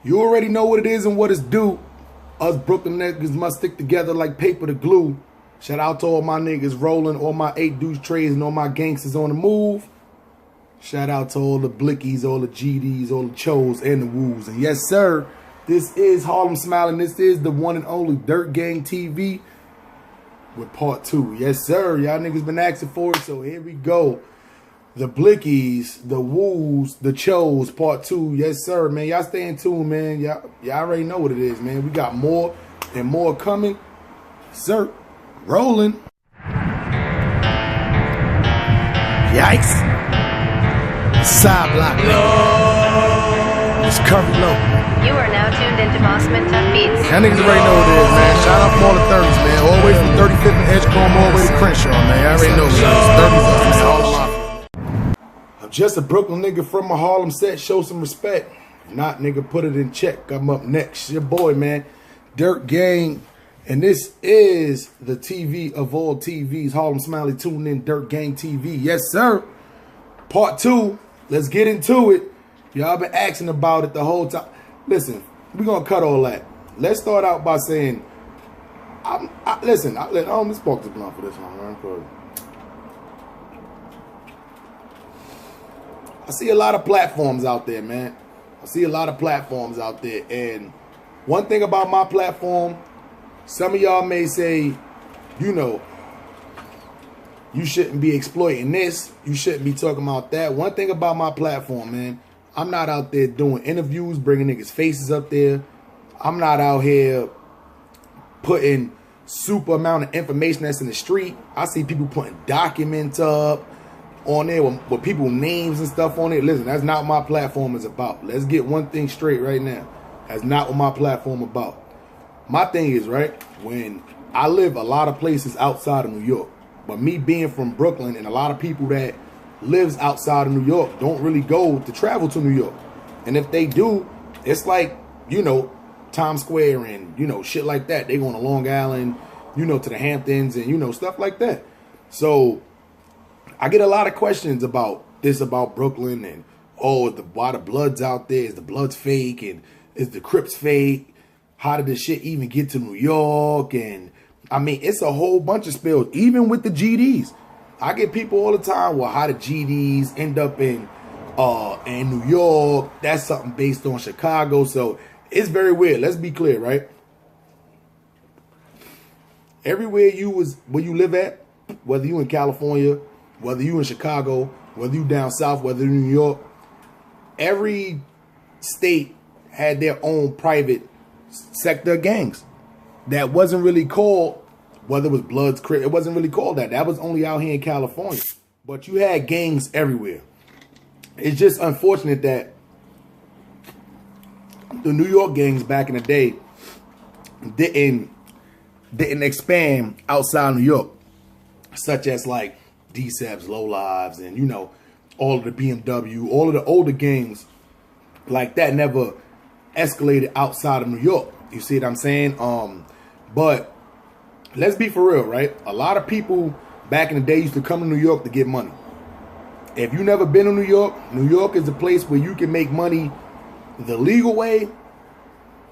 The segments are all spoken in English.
You already know what it is and what it's due. Us Brooklyn niggas must stick together like paper to glue. Shout out to all my niggas rolling, all my 8 deuce trades, and all my gangsters on the move. Shout out to all the Blixkys, all the GDs, all the Choos, and the Woos. And yes, sir, this is Harlem Smiling. This is the one and only Dirt Gang TV with part 2. Yes, sir. Y'all niggas been asking for it, so here we go. The Blixkys, the Woos, the Choos, part 2. Yes, sir, man. Y'all stay in tune, man. Y'all already know what it is, man. We got more and more coming. Sir, rolling. Yikes. Side block. No. It's curvy low. You are now tuned into Bossman Tough Beats. Y'all niggas already know what it is, man. Shout out from all the 30s, man. All the way from 35th and Edgecombe all the way to Crenshaw, man. Y'all already know, man. It's 30s, all the mafia. I'm just a Brooklyn nigga from a Harlem set. Show some respect. If not, nigga, put it in check. I'm up next. Your boy, man. Dirt Gang. And this is the TV of all TVs. Harlem Smiley, tune in. Dirt Gang TV. Yes, sir. Part 2. Let's get into it. Y'all been asking about it the whole time. Listen, we're going to cut all that. Let's start out by saying, listen, I only spoke to blunt for this one, man. I see a lot of platforms out there, man. I see a lot of platforms out there. And one thing about my platform, some of y'all may say, you know, you shouldn't be exploiting this. You shouldn't be talking about that. One thing about my platform, man, I'm not out there doing interviews, bringing niggas' faces up there. I'm not out here putting super amount of information that's in the street. I see people putting documents up on there with people's names and stuff on it. Listen, that's not what my platform is about. Let's get one thing straight right now. That's not what my platform about. My thing is, right, when I live a lot of places outside of New York, but me being from Brooklyn and a lot of people that lives outside of New York don't really go to travel to New York. And if they do, it's like, you know, Times Square and, you know, shit like that. They going to Long Island, you know, to the Hamptons and, you know, stuff like that. So I get a lot of questions about this, about Brooklyn and, oh, why the blood's out there? Is the blood's fake? And is the Crips fake? How did this shit even get to New York? And I mean, it's a whole bunch of spills, even with the GDs. I get people all the time, well, how the GDs end up in New York? That's something based on Chicago. So it's very weird. Let's be clear, right? Everywhere where you live at, whether you in California, whether you in Chicago, whether you down south, whether you in New York, every state had their own private sector gangs that wasn't really called, whether it was Bloods, Crips, it wasn't really called that. That was only out here in California. But you had gangs everywhere. It's just unfortunate that the New York gangs back in the day didn't expand outside New York, such as like D-Sebs, Low Lives, and, you know, all of the BMW, all of the older gangs like that never escalated outside of New York. You see what I'm saying? But let's be for real, right? A lot of people back in the day used to come to New York to get money. If you never been to New York is a place where you can make money the legal way,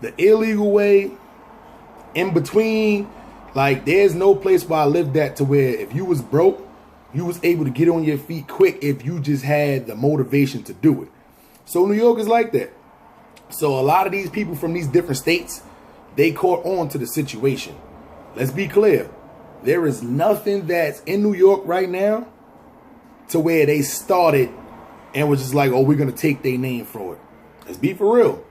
the illegal way, in between. Like, there's no place where I lived at to where if you was broke, you was able to get on your feet quick if you just had the motivation to do it. So New York is like that. So a lot of these people from these different states, they caught on to the situation. Let's be clear. There is nothing that's in New York right now to where they started and was just like, oh, we're going to take their name for it. Let's be for real.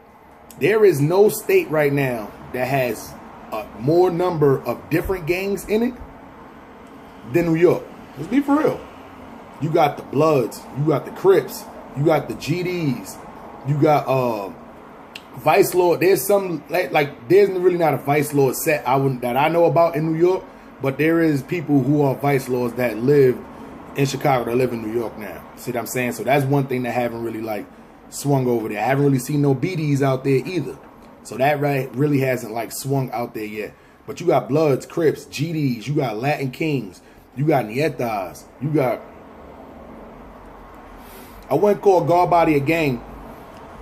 There is no state right now that has a more number of different gangs in it than New York. Let's be for real. You got the Bloods. You got the Crips. You got the GDs. You got Vice Lord. There's some like there's really not a Vice Lord set that I know about in New York, but there is people who are Vice Lords that live in Chicago that live in New York now. See what I'm saying? So that's one thing that haven't really like swung over there. I haven't really seen no BDs out there either. So that really hasn't like swung out there yet. But you got Bloods, Crips, GDs, you got Latin Kings, you got Nietas, you got, I wouldn't call Guard Body a gang,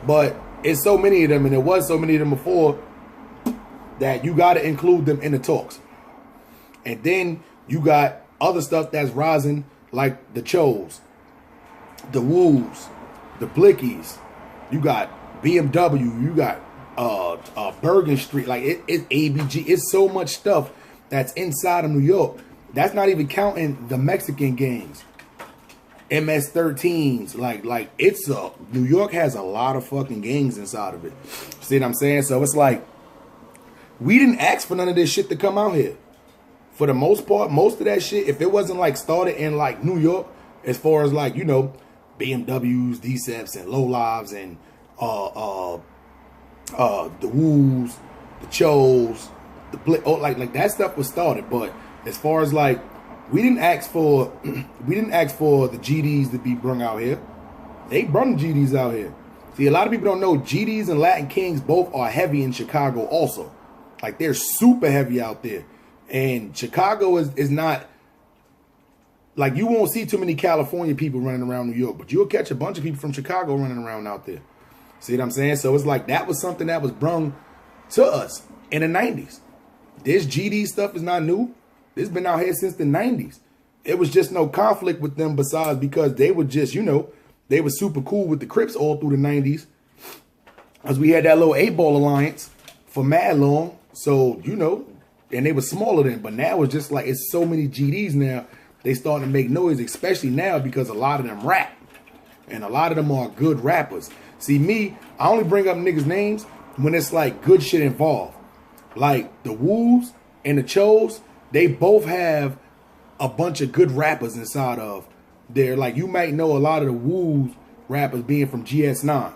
but it's so many of them, and there was so many of them before, that you got to include them in the talks. And then you got other stuff that's rising, like the Choos, the Woos, the Blixkys. You got BMW. You got Bergen Street. Like it's ABG. It's so much stuff that's inside of New York. That's not even counting the Mexican gangs, MS-13s. Like it's New York has a lot of fucking gangs inside of it. See what I'm saying? So it's like, we didn't ask for none of this shit to come out here. For the most part, most of that shit, if it wasn't like started in like New York, as far as like, you know, BMWs, DCEPs, and low lives, and the Woos, the Choos, like that stuff was started. But as far as like, we didn't ask for the GDs to be brung out here. They brung the GDs out here. See, a lot of people don't know GDs and Latin Kings both are heavy in Chicago also. Like they're super heavy out there. And Chicago is not, like, you won't see too many California people running around New York, but you'll catch a bunch of people from Chicago running around out there. See what I'm saying? So it's like, that was something that was brung to us in the 90s. This GD stuff is not new. It's been out here since the 90s. It was just no conflict with them, besides because they were just, you know, they were super cool with the Crips all through the 90s. Because we had that little 8-ball alliance for mad long. So, you know, and they were smaller then. But now it's just like, it's so many GDs now. They starting to make noise, especially now because a lot of them rap. And a lot of them are good rappers. See, me, I only bring up niggas' names when it's like good shit involved. Like the Woos and the Choos, they both have a bunch of good rappers inside of there. Like, you might know a lot of the Woos rappers being from GS9.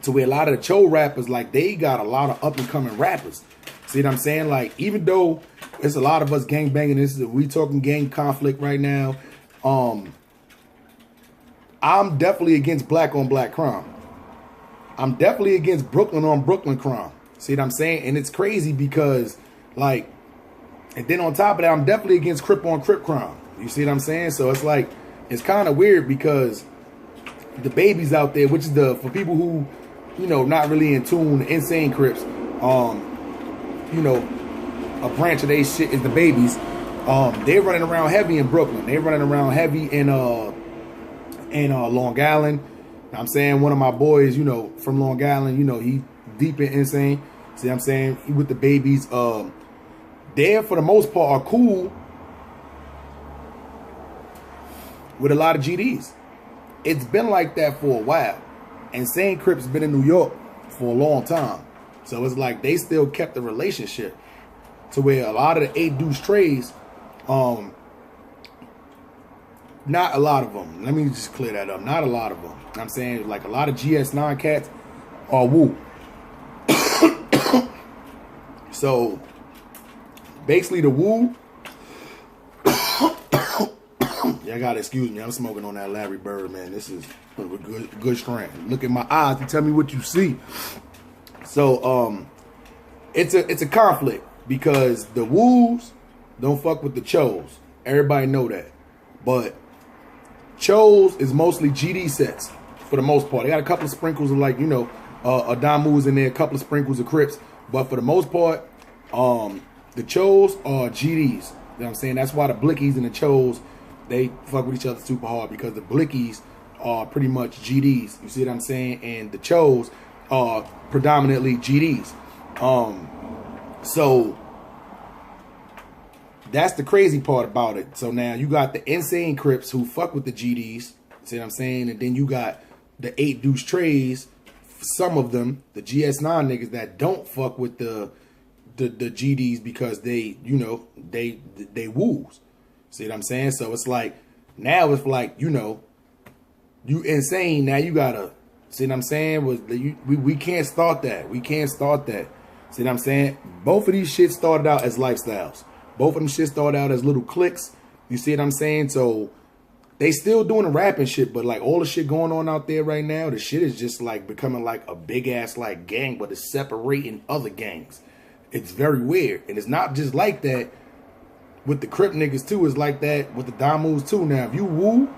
To where a lot of the Cho rappers, like, they got a lot of up and coming rappers. See what I'm saying? Like, even though it's a lot of us gang banging, we talking gang conflict right now. I'm definitely against black on black crime. I'm definitely against Brooklyn on Brooklyn crime. See what I'm saying? And it's crazy because, like, and then on top of that, I'm definitely against Crip on Crip crime. You see what I'm saying? So it's like, it's kind of weird because the babies out there, which is for people who, you know, not really in tune, the insane Crips, you know, a branch of they shit is the babies. They're running around heavy in Brooklyn. They're running around heavy in Long Island. I'm saying, one of my boys, you know, from Long Island, you know, he deep in insane. See what I'm saying? He with the babies. They, for the most part, are cool with a lot of GDs. It's been like that for a while. Insane Crips been in New York for a long time. So it's like they still kept the relationship to where a lot of the 8 Deuce Trays, not a lot of them. Let me just clear that up. Not a lot of them. I'm saying, like, a lot of GS9 cats are Woo. So basically the Woo, y'all gotta excuse me, I'm smoking on that Larry Bird, man. This is a good strand. Look at my eyes and tell me what you see. So it's a conflict because the Woos don't fuck with the Choos. Everybody know that. But Choos is mostly GD sets for the most part. They got a couple of sprinkles of, like, you know, Adamus in there, a couple of sprinkles of Crips. But for the most part, the Choos are GDs. You know what I'm saying? That's why the Blixkys and the Choos, they fuck with each other super hard, because the Blixkys are pretty much GDs. You see what I'm saying? And the Choos are predominantly GDs. So that's the crazy part about it. So now you got the insane Crips who fuck with the GDs. See what I'm saying? And then you got the 8 Deuce Trays, some of them, the GS9 niggas that don't fuck with the GDs because they, you know, they woos. See what I'm saying? So it's like, now it's like, you know, you insane, now you gotta, see what I'm saying? We can't start that. We can't start that. See what I'm saying? Both of these shit started out as lifestyles. Both of them shit started out as little cliques. You see what I'm saying? So they still doing the rapping shit, but like all the shit going on out there right now, the shit is just like becoming like a big ass like gang, but it's separating other gangs. It's very weird. And it's not just like that with the Crip niggas too. It's like that with the Damus too. Now, if you woo,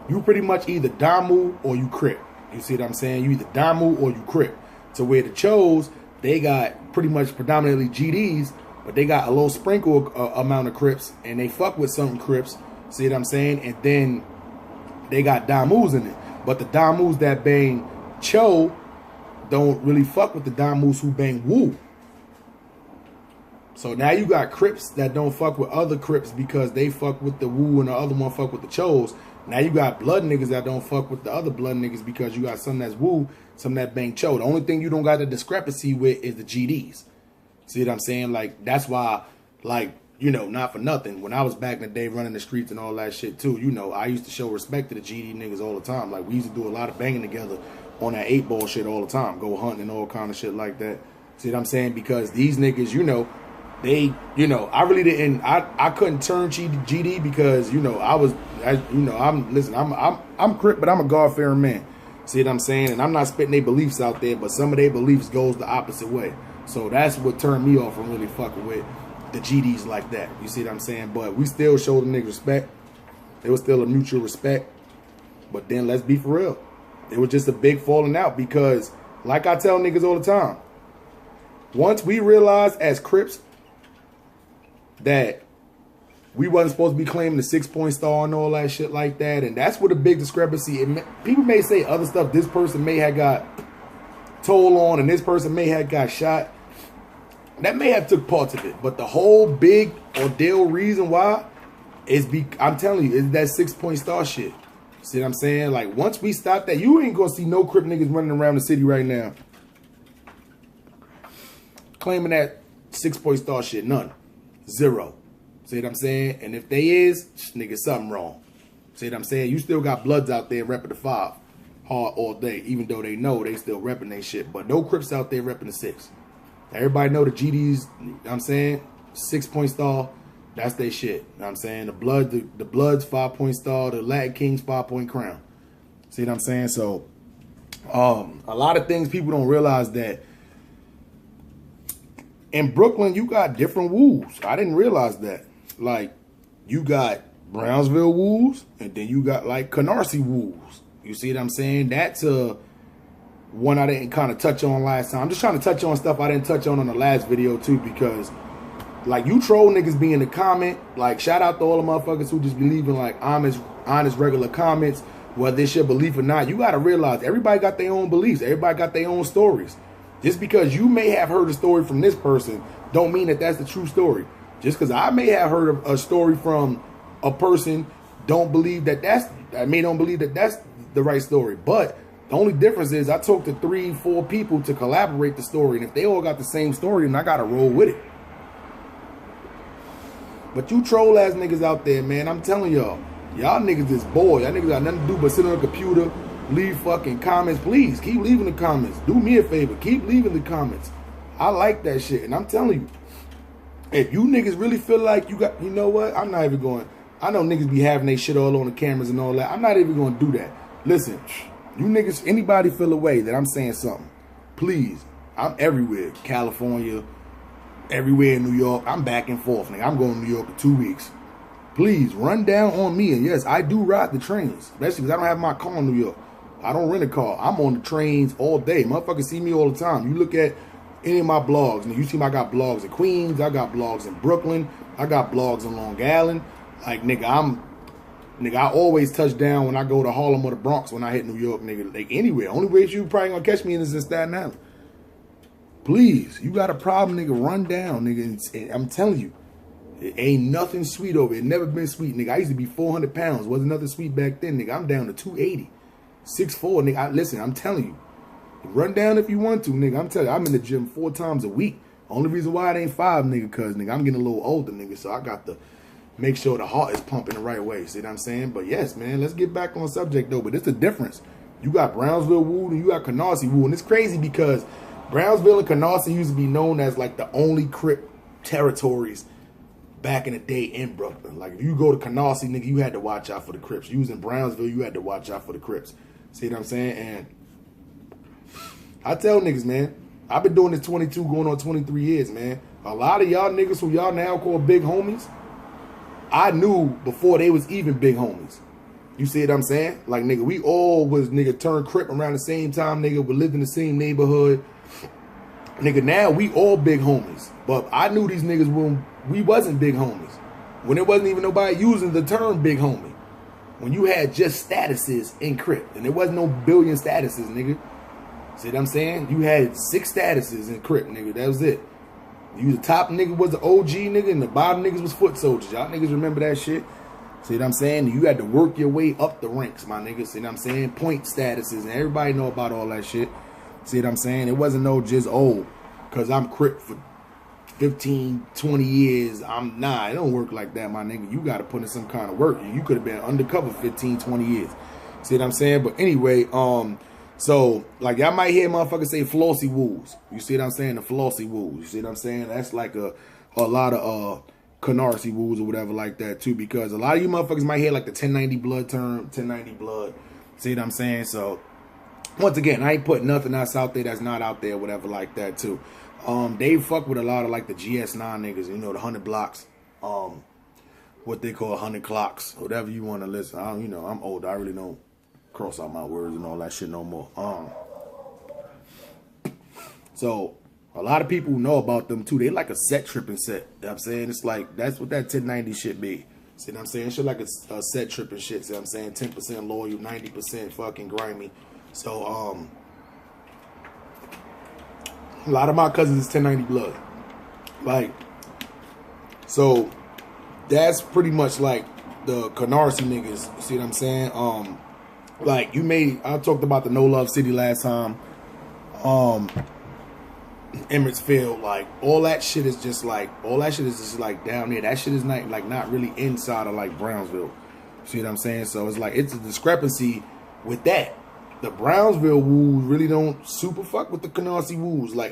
you pretty much either Damu or you Crip. You see what I'm saying? You either Damu or you Crip. To where the Chos, they got pretty much predominantly GDs, but they got a little sprinkle amount of Crips, and they fuck with some Crips. See what I'm saying? And then they got Damus in it. But the Damus that bang Cho don't really fuck with the Damus who bang Wu. So now you got Crips that don't fuck with other Crips because they fuck with the Wu and the other one fuck with the Chos. Now you got blood niggas that don't fuck with the other blood niggas because you got some that's Wu, some that bang Cho. The only thing you don't got the discrepancy with is the GDs. See what I'm saying? Like, that's why, like, you know, not for nothing. When I was back in the day running the streets and all that shit too, you know, I used to show respect to the GD niggas all the time. Like, we used to do a lot of banging together on that 8-ball shit all the time. Go hunting and all kind of shit like that. See what I'm saying? Because these niggas, you know, they, you know, I really didn't, I couldn't turn GD because, you know, I'm Crip, but I'm a God-fearing man. See what I'm saying? And I'm not spitting their beliefs out there, but some of their beliefs goes the opposite way. So that's what turned me off from really fucking with the GDs like that. You see what I'm saying? But we still showed the niggas respect. It was still a mutual respect. But then let's be for real. It was just a big falling out because, like I tell niggas all the time, once we realized as Crips that we wasn't supposed to be claiming the 6-point star and all that shit like that, and that's what a big discrepancy. People may say other stuff. This person may have got told on, and this person may have got shot. That may have took parts of it, but the whole big ordeal reason why is I'm telling you, is that 6-point star shit. See what I'm saying? Like, once we stop that, you ain't gonna see no Crip niggas running around the city right now claiming that 6-point star shit. None. Zero. See what I'm saying? And if they is, nigga, something wrong. See what I'm saying? You still got Bloods out there repping the 5 hard all day, even though they know they still repping their shit. But no Crips out there repping the 6. Everybody know the GDs, you know what I'm saying? 6-point star, that's their shit. You know what I'm saying? The Bloods 5-point star, the Latin Kings 5-point crown. See what I'm saying? So a lot of things people don't realize that in Brooklyn, you got different Woos. I didn't realize that. Like, you got Brownsville Woos, and then you got, like, Canarsie Woos. You see what I'm saying? That's one I didn't kind of touch on last time. I'm just trying to touch on stuff I didn't touch on the last video, too, because, like, you troll niggas be in the comment. Like, shout out to all the motherfuckers who just be leaving, like, honest, regular comments, whether it's your belief or not. You got to realize everybody got their own beliefs. Everybody got their own stories. Just because you may have heard a story from this person don't mean that that's the true story. Just because I may have heard a story from a person don't believe that I don't believe that that's the right story. But the only difference is I talked to 3-4 people to collaborate the story. And if they all got the same story, then I got to roll with it. But you troll ass niggas out there, man, I'm telling y'all niggas is bored. Y'all niggas got nothing to do but sit on a computer, leave fucking comments. Please, keep leaving the comments. Do me a favor. Keep leaving the comments. I like that shit. And I'm telling you, if you niggas really feel like you got, you know what? I'm not even going. I know niggas be having their shit all on the cameras and all that. I'm not even going to do that. Listen, you niggas, anybody feel a way that I'm saying something, please. I'm everywhere. California, everywhere in New York. I'm back and forth, nigga. I'm going to New York in 2 weeks. Please, run down on me. And yes, I do ride the trains, especially because I don't have my car in New York. I don't rent a car. I'm on the trains all day. Motherfuckers see me all the time. You look at any of my blogs, and you see I got blogs in Queens, I got blogs in Brooklyn, I got blogs in Long Island. Like, nigga, I always touch down when I go to Harlem or the Bronx when I hit New York, nigga. Like, anywhere. Only way you probably gonna catch me is in Staten Island. Please, you got a problem, nigga, run down, nigga. And I'm telling you, it ain't nothing sweet over it. Never been sweet, nigga. I used to be 400 pounds. Wasn't nothing sweet back then, nigga. I'm down to 280. 6'4", nigga. Listen, I'm telling you. Run down if you want to, nigga. I'm telling you, I'm in the gym 4 times a week. Only reason why it ain't 5, nigga, because, nigga, I'm getting a little older, nigga. So I got to make sure the heart is pumping the right way. See what I'm saying? But yes, man, let's get back on subject, though. But it's the difference. You got Brownsville Woo and you got Canarsie Woo. And it's crazy because Brownsville and Canarsie used to be known as, like, the only Crip territories back in the day in Brooklyn. Like, if you go to Canarsie, nigga, you had to watch out for the Crips. You was in Brownsville, you had to watch out for the Crips. See what I'm saying? And I tell niggas, man, I've been doing this 22 going on 23 years, man. A lot of y'all niggas who y'all now call big homies, I knew before they was even big homies. You see what I'm saying? Like, nigga, we all was, nigga, turned Crip around the same time, nigga. We lived in the same neighborhood. Nigga, now we all big homies. But I knew these niggas when we wasn't big homies. When there wasn't even nobody using the term big homie. When you had just statuses in Crip. And there wasn't no billion statuses, nigga. See what I'm saying? You had 6 statuses in Crip, nigga. That was it. You the top nigga was the OG nigga and the bottom niggas was foot soldiers. Y'all niggas remember that shit? See what I'm saying? You had to work your way up the ranks, my niggas. See what I'm saying? Point statuses. And everybody know about all that shit. See what I'm saying? It wasn't no just, oh, because I'm Crip for 15, 20 years. Nah, it don't work like that, my nigga. You got to put in some kind of work. You could have been undercover 15, 20 years. See what I'm saying? But anyway, so, like, y'all might hear motherfuckers say flossy woos. You see what I'm saying? The flossy woos. You see what I'm saying? That's like a lot of canarsie woos or whatever like that, too. Because a lot of you motherfuckers might hear, like, the 1090 blood term. 1090 blood. See what I'm saying? So, once again, I ain't putting nothing else out there that's not out there, whatever like that, too. They fuck with a lot of, like, the GS9 niggas. You know, the 100 blocks. What they call 100 clocks. Whatever you want to listen. You know, I'm old. I really don't cross out my words and all that shit no more. So a lot of people know about them too. They like a set tripping set. You know what I'm saying? It's like that's what that 1090 shit be. See what I'm saying? Shit like a set tripping shit. See what I'm saying? 10% loyal, 90% fucking grimy. So a lot of my cousins is 1090 blood. Like, so that's pretty much like the Canarsie niggas. See what I'm saying? Like, I talked about the No Love City last time. Emirates Field, like, all that shit is just like down there. That shit is not really inside of like Brownsville. See what I'm saying? So it's like, it's a discrepancy with that. The Brownsville woos really don't super fuck with the Canarsie woos. Like,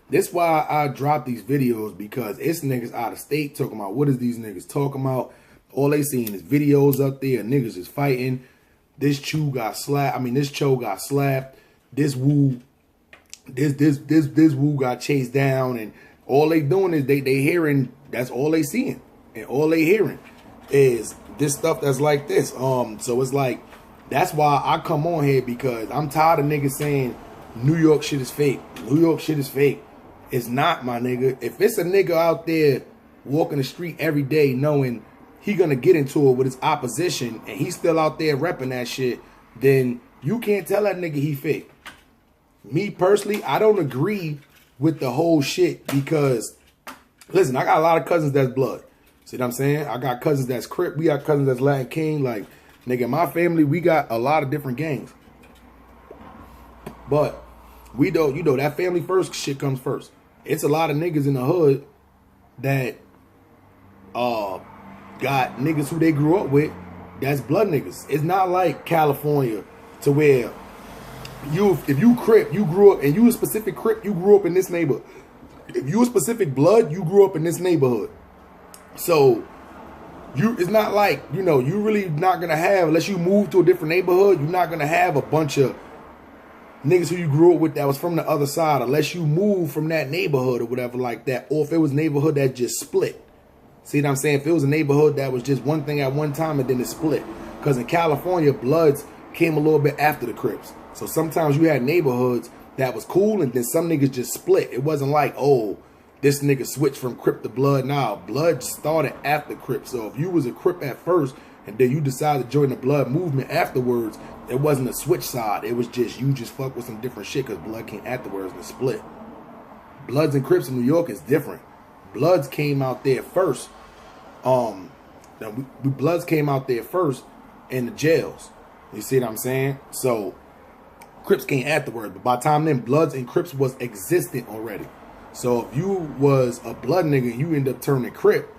that's why I drop these videos, because it's niggas out of state talking about what is these niggas talking about. All they seeing is videos up there, niggas is fighting. This Choo got slapped. I mean, this Cho got slapped. This woo, this woo got chased down, and all they doing is they hearing. That's all they seeing, and all they hearing is this stuff that's like this. So it's like, that's why I come on here, because I'm tired of niggas saying New York shit is fake. New York shit is fake. It's not, my nigga. If it's a nigga out there walking the street every day knowing he gonna get into it with his opposition, and he's still out there repping that shit, then you can't tell that nigga he fake. Me personally, I don't agree with the whole shit, because, listen, I got a lot of cousins that's blood. See what I'm saying? I got cousins that's Crip. We got cousins that's Latin King. Like, nigga, in my family, we got a lot of different gangs. But we don't, you know, that family first shit comes first. It's a lot of niggas in the hood that got niggas who they grew up with that's blood niggas. It's not like California to where if you Crip, you grew up, and you a specific Crip, you grew up in this neighborhood. If you a specific blood, you grew up in this neighborhood. So it's not like, you know, you really not gonna have, unless you move to a different neighborhood, you're not gonna have a bunch of niggas who you grew up with that was from the other side, unless you move from that neighborhood or whatever like that, or if it was a neighborhood that just split. See what I'm saying? If it was a neighborhood that was just one thing at one time and then it split. Because in California, Bloods came a little bit after the Crips. So sometimes you had neighborhoods that was cool, and then some niggas just split. It wasn't like, oh, this nigga switched from Crip to Blood. Nah, Blood started after Crip. So if you was a Crip at first and then you decided to join the Blood movement afterwards, it wasn't a switch side. It was just, you just fuck with some different shit, because Blood came afterwards and split. Bloods and Crips in New York is different. Bloods came out there first. Bloods came out there first in the jails. You see what I'm saying? So Crips came afterwards, but by the time then, Bloods and Crips was existent already. So if you was a blood nigga and you end up turning Crip,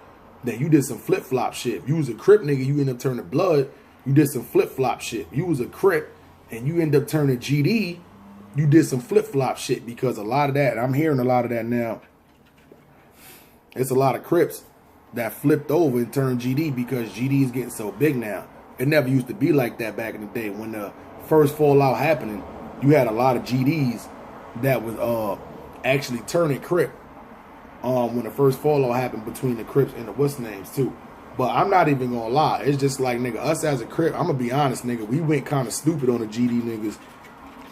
then you did some flip-flop shit. If you was a Crip nigga, you end up turning Blood, you did some flip-flop shit. If you was a Crip and you end up turning GD, you did some flip-flop shit, because a lot of that, and I'm hearing a lot of that now, it's a lot of Crips that flipped over and turned GD because GD is getting so big now. It never used to be like that back in the day. When the first fallout happening, you had a lot of GDs that was actually turning Crip when the first fallout happened between the Crips and the what's names too. But I'm not even gonna lie, it's just like, nigga, us as a Crip, I'm gonna be honest, nigga, we went kind of stupid on the GD niggas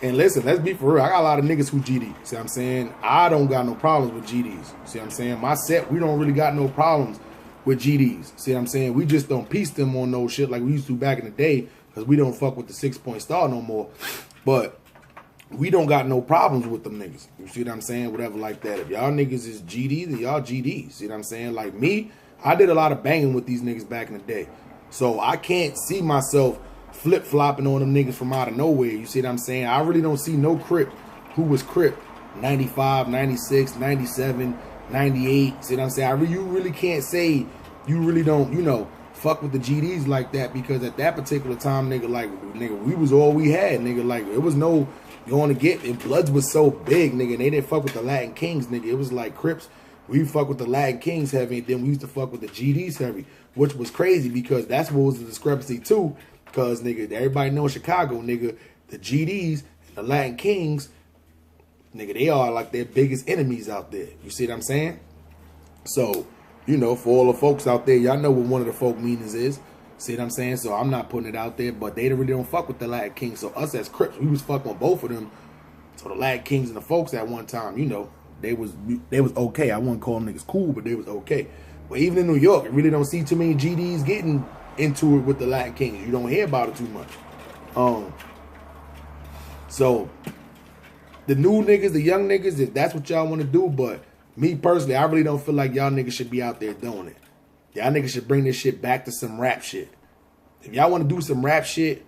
And listen, let's be for real. I got a lot of niggas who GD. See what I'm saying? I don't got no problems with GDs. See what I'm saying? My set, we don't really got no problems with GDs. See what I'm saying? We just don't piece them on no shit like we used to back in the day because we don't fuck with the 6-point star no more. But we don't got no problems with them niggas. You see what I'm saying? Whatever like that. If y'all niggas is GDs, then y'all GDs. See what I'm saying? Like me, I did a lot of banging with these niggas back in the day. So I can't see myself flip-flopping on them niggas from out of nowhere. You see what I'm saying? I really don't see no Crip who was Crip 95, 96, 97, 98. See what I'm saying? You really can't say you really don't, you know, fuck with the GDs like that because at that particular time, nigga, we was all we had, nigga. Like, it was no going to get, and Bloods was so big, nigga, and they didn't fuck with the Latin Kings, nigga. It was like Crips. We fuck with the Latin Kings heavy, and then we used to fuck with the GDs heavy, which was crazy because that's what was the discrepancy too. Because, nigga, everybody know in Chicago, nigga, the GDs and the Latin Kings, nigga, they are like their biggest enemies out there. You see what I'm saying? So, you know, for all the folks out there, y'all know what one of the folk meanings is. See what I'm saying? So I'm not putting it out there, but they really don't fuck with the Latin Kings. So us as Crips, we was fucking with both of them. So the Latin Kings and the folks at one time, you know, they was okay. I wouldn't call them niggas cool, but they was okay. But even in New York, I really don't see too many GDs getting into it with the Latin Kings. You don't hear about it too much. So the new niggas, the young niggas, if that's what y'all want to do, but me personally, I really don't feel like y'all niggas should be out there doing it. Y'all niggas should bring this shit back to some rap shit. If y'all want to do some rap shit,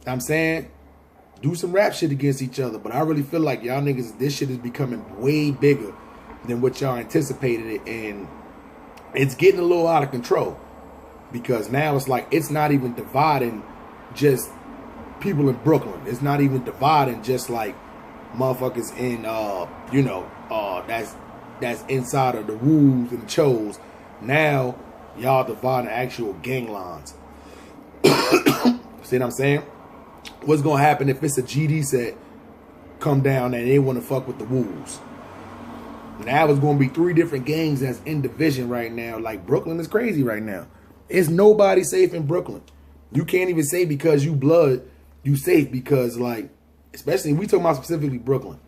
I'm saying, do some rap shit against each other. But I really feel like y'all niggas, this shit is becoming way bigger than what y'all anticipated it. And it's getting a little out of control. Because now it's like, it's not even dividing just people in Brooklyn. It's not even dividing just like motherfuckers in, you know, that's inside of the Woos and the Choos. Now, y'all dividing actual gang lines. See what I'm saying? What's going to happen if it's a GD set come down and they want to fuck with the Woos? Now it's going to be 3 different gangs that's in division right now. Like, Brooklyn is crazy right now. It's nobody safe in Brooklyn. You can't even say because you blood, you safe because, like, especially, we talking about specifically Brooklyn.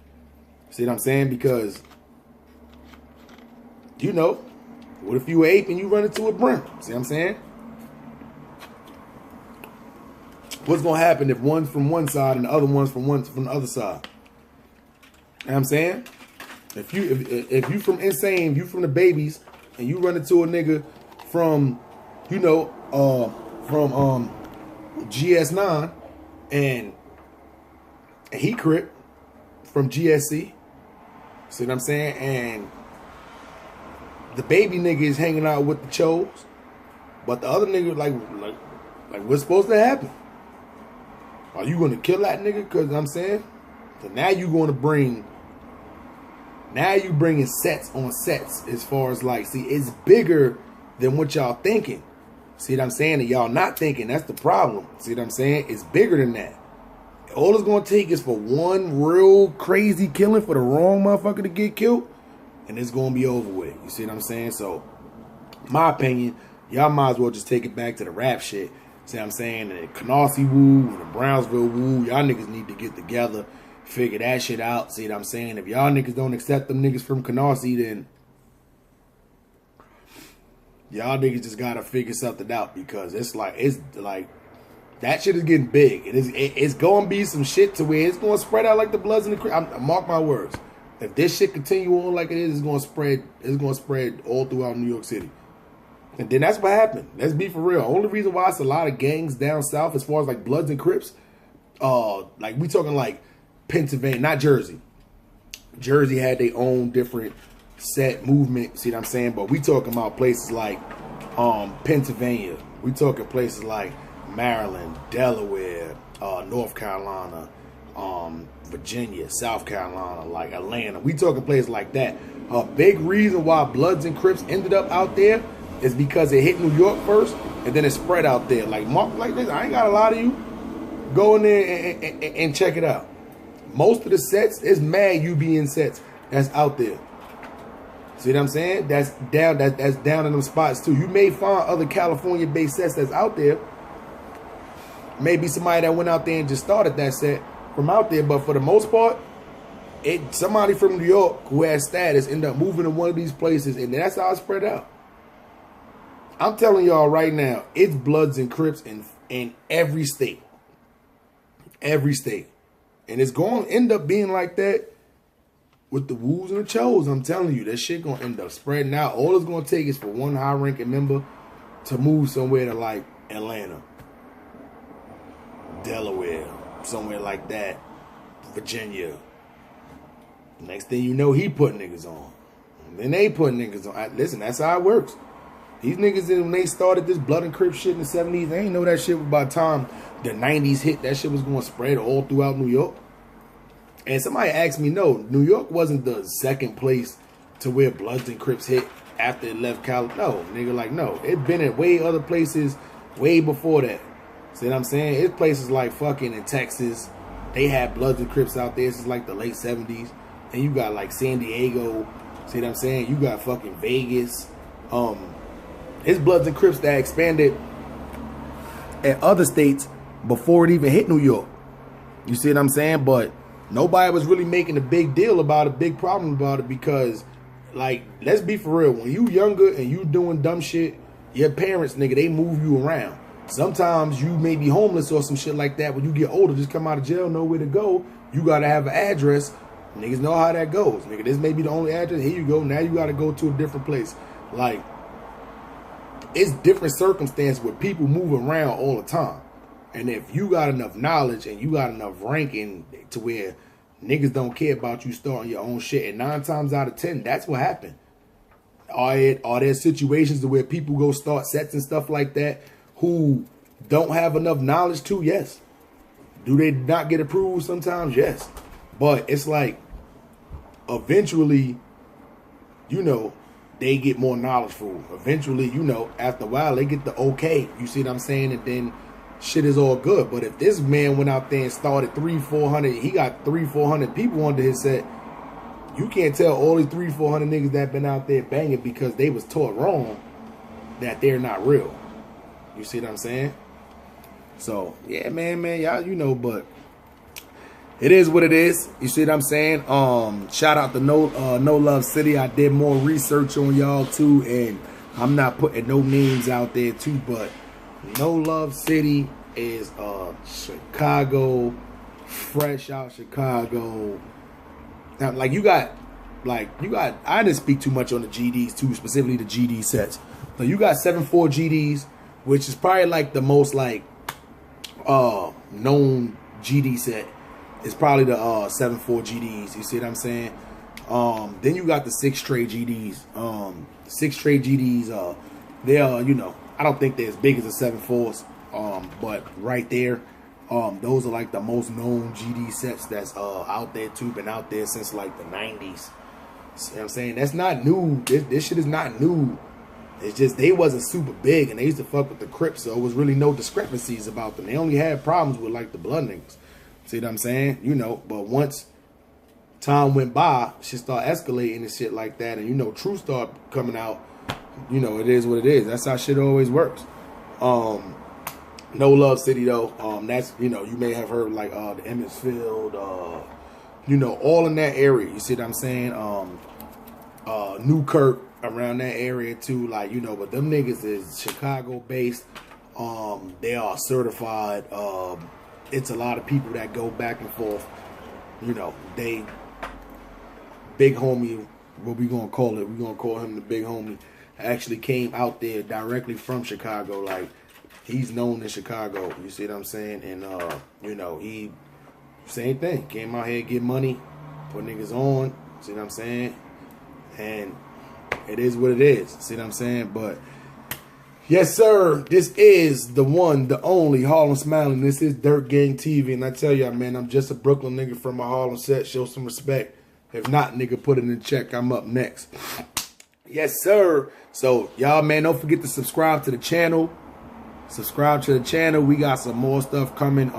See what I'm saying? Because, you know, what if you ape and you run into a brim? See what I'm saying? What's going to happen if one's from one side and the other one's from the other side? You know what I'm saying? If you from Insane, you from the Babies, and you run into a nigga from, you know, from GS9, and he Crip from GSC. See what I'm saying? And the Baby nigga is hanging out with the Chos, but the other nigga like what's supposed to happen? Are you gonna kill that nigga? Cause I'm saying, so now you gonna bring. Now you bringing sets on sets as far as like, see, it's bigger than what y'all thinking. See what I'm saying? And y'all not thinking. That's the problem. See what I'm saying? It's bigger than that. All it's going to take is for one real crazy killing for the wrong motherfucker to get killed, and it's going to be over with. You see what I'm saying? So, my opinion, y'all might as well just take it back to the rap shit. See what I'm saying? And the Canarsie Woo and the Brownsville Woo, y'all niggas need to get together, figure that shit out. See what I'm saying? If y'all niggas don't accept them niggas from Canarsie, then y'all niggas just gotta figure something out, because it's like that shit is getting big. It's gonna be some shit to where it's gonna spread out like the Bloods and the Crips. Mark my words. If this shit continue on like it is, it's gonna spread. It's gonna spread all throughout New York City. And then that's what happened. Let's be for real. Only reason why it's a lot of gangs down south as far as like Bloods and Crips, like we talking like Pennsylvania, not Jersey. Jersey had their own different set movement, see what I'm saying? But we talking about places like Pennsylvania. We talking places like Maryland, Delaware, North Carolina, Virginia, South Carolina, like Atlanta. We talking places like that. A big reason why Bloods and Crips ended up out there is because it hit New York first, and then it spread out there. Like, Mark, like this, I ain't got a lot of you. Go in there and check it out. Most of the sets is mad UBN sets that's out there. See what I'm saying? That's down. That's down in them spots too. You may find other California-based sets that's out there. Maybe somebody that went out there and just started that set, from out there. But for the most part, somebody from New York who has status end up moving to one of these places, and that's how it spread out. I'm telling y'all right now, it's Bloods and Crips in every state. Every state. And it's going to end up being like that with the Woos and the Choos. I'm telling you, that shit going to end up spreading out. All it's going to take is for one high-ranking member to move somewhere to, like, Atlanta, Delaware, somewhere like that, Virginia. Next thing you know, he put niggas on. And then they put niggas on. Listen, that's how it works. These niggas, when they started this Blood and Crip shit in the 70s, they ain't know that shit by the time the 90s hit, that shit was going to spread all throughout New York. And somebody asked me, no, New York wasn't the second place to where Bloods and Crips hit after it left Cali. No, nigga, like, no. It been at way other places way before that. See what I'm saying? It's places like fucking in Texas. They had Bloods and Crips out there. This is like the late 70s. And you got like San Diego. See what I'm saying? You got fucking Vegas. It's Bloods and Crips that expanded at other states before it even hit New York. You see what I'm saying? But nobody was really making a big deal about it, big problem about it, because, like, let's be for real. When you younger and you doing dumb shit, your parents, nigga, they move you around. Sometimes you may be homeless or some shit like that. When you get older, just come out of jail, know where to go. You got to have an address. Niggas know how that goes. Nigga, this may be the only address. Here you go. Now you got to go to a different place. Like, it's different circumstances with people moving around all the time. And if you got enough knowledge and you got enough ranking to where niggas don't care about you starting your own shit, and 9 times out of 10, that's what happened. Are there situations where people go start sets and stuff like that who don't have enough knowledge to? Yes. Do they not get approved sometimes? Yes. But it's like, eventually, you know, they get more knowledgeful. Eventually, you know, after a while, they get the okay. You see what I'm saying? And then shit is all good. But if this man went out there and started 300-400, he got 300-400 people under his set, you can't tell all these 300-400 niggas that been out there banging because they was taught wrong that they're not real. You see what I'm saying? So, yeah, man, y'all, you know, but it is what it is. You see what I'm saying? Shout out to No Love City. I did more research on y'all too, and I'm not putting no names out there too, but No Love City is Chicago, fresh out Chicago. Now, I didn't speak too much on the GDs too, specifically the GD sets. So you got 7-4 GDs, which is probably like the most like known GD set. It's probably the 7-4 GDs. You see what I'm saying? Then you got the 6 straight GDs. 6 straight GDs. They are, you know, I don't think they're as big as the 7-4s. But right there, those are like the most known GD sets that's out there too. Been out there since like the 90s. See what I'm saying? That's not new. This shit is not new. It's just they wasn't super big and they used to fuck with the Crips, so it was really no discrepancies about them. They only had problems with like the Blood niggas. See what I'm saying? You know, but once time went by, shit started escalating and shit like that, and you know, True started coming out. You know, it is what it is. That's how shit always works. No Love City though. That's, you know, you may have heard like the Emmitsfield, you know, all in that area. You see what I'm saying? Newkirk, around that area too, like, you know, but them niggas is Chicago based. They are certified. It's a lot of people that go back and forth. You know, they big homie, what we gonna call it? We gonna call him the big homie. Actually came out there directly from Chicago. Like, he's known in Chicago. You see what I'm saying? And you know, he same thing. Came out here, get money, put niggas on. See what I'm saying? And it is what it is. See what I'm saying? But yes, sir. This is the one, the only Harlem Smiling. This is Dirt Gang TV, and I tell y'all, man, I'm just a Brooklyn nigga from a Harlem set. Show some respect. If not, nigga, put it in check. I'm up next. Yes, sir. So y'all, man, don't forget to subscribe to the channel. Subscribe to the channel. We got some more stuff coming.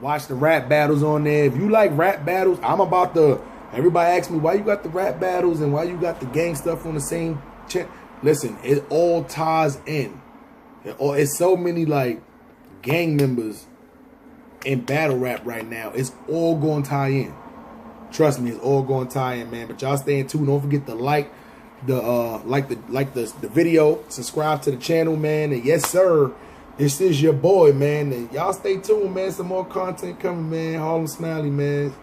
Watch the rap battles on there. If you like rap battles, I'm about to. Everybody asks me why you got the rap battles and why you got the gang stuff on the same channel. Listen, it all ties in. It's so many like gang members in battle rap right now. It's all going to tie in. Trust me, it's all going to tie in, man. But y'all stay in tune. Don't forget to like the video, subscribe to the channel, man. And yes, sir, this is your boy, man. And y'all stay tuned, man. Some more content coming, man. Harlem Smiley, man.